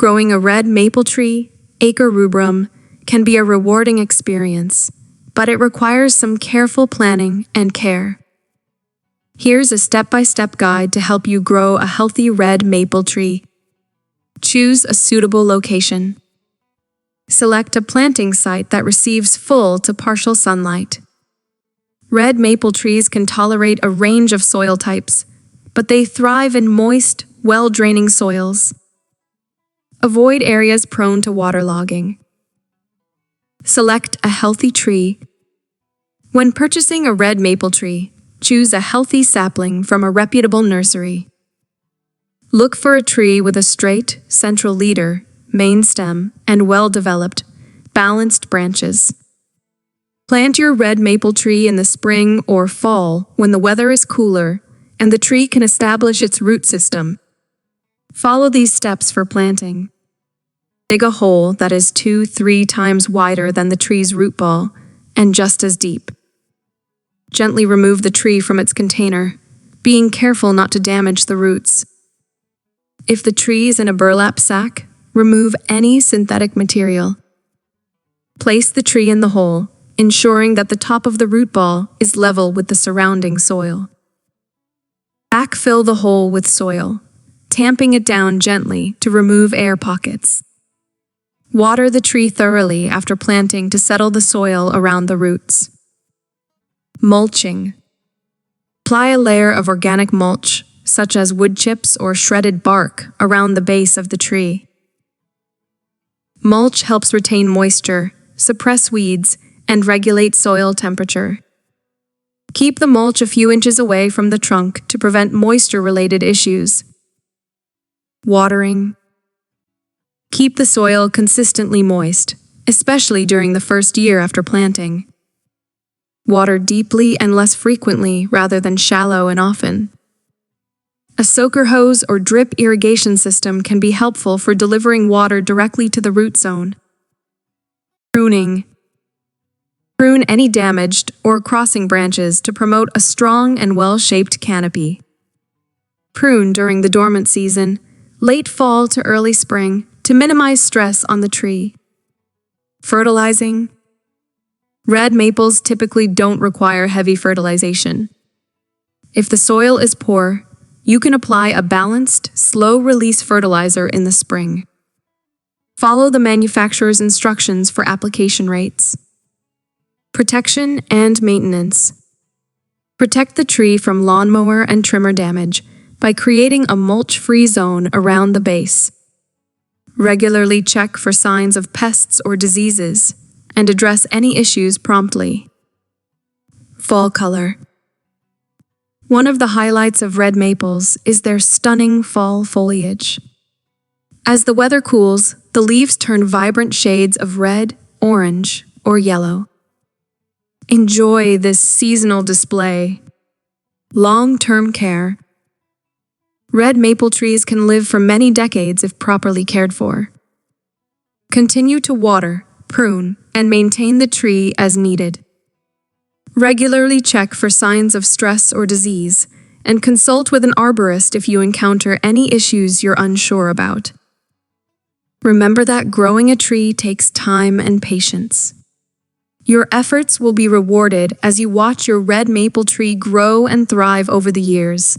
Growing a red maple tree, Acre rubrum, can be a rewarding experience, but it requires some careful planning and care. Here's a step-by-step guide to help you grow a healthy red maple tree. Choose a suitable location. Select a planting site that receives full to partial sunlight. Red maple trees can tolerate a range of soil types, but they thrive in moist, well-draining soils. Avoid areas prone to waterlogging. Select a healthy tree. When purchasing a red maple tree, choose a healthy sapling from a reputable nursery. Look for a tree with a straight, central leader, main stem, and well-developed, balanced branches. Plant your red maple tree in the spring or fall when the weather is cooler and the tree can establish its root system. Follow these steps for planting. Dig a hole that is 2-3 times wider than the tree's root ball and just as deep. Gently remove the tree from its container, being careful not to damage the roots. If the tree is in a burlap sack, remove any synthetic material. Place the tree in the hole, ensuring that the top of the root ball is level with the surrounding soil. Backfill the hole with soil, tamping it down gently to remove air pockets. Water the tree thoroughly after planting to settle the soil around the roots. Mulching. Apply a layer of organic mulch, such as wood chips or shredded bark, around the base of the tree. Mulch helps retain moisture, suppress weeds, and regulate soil temperature. Keep the mulch a few inches away from the trunk to prevent moisture-related issues. Watering. Keep the soil consistently moist, especially during the first year after planting. Water deeply and less frequently rather than shallow and often. A soaker hose or drip irrigation system can be helpful for delivering water directly to the root zone. Pruning. Prune any damaged or crossing branches to promote a strong and well-shaped canopy. Prune during the dormant season, late fall to early spring, to minimize stress on the tree. Fertilizing. Red maples typically don't require heavy fertilization. If the soil is poor, you can apply a balanced, slow-release fertilizer in the spring. Follow the manufacturer's instructions for application rates. Protection and maintenance. Protect the tree from lawnmower and trimmer damage by creating a mulch-free zone around the base. Regularly check for signs of pests or diseases and address any issues promptly. Fall color. One of the highlights of red maples is their stunning fall foliage. As the weather cools, the leaves turn vibrant shades of red, orange, or yellow. Enjoy this seasonal display. Long-term care. Red maple trees can live for many decades if properly cared for. Continue to water, prune, and maintain the tree as needed. Regularly check for signs of stress or disease, and consult with an arborist if you encounter any issues you're unsure about. Remember that growing a tree takes time and patience. Your efforts will be rewarded as you watch your red maple tree grow and thrive over the years.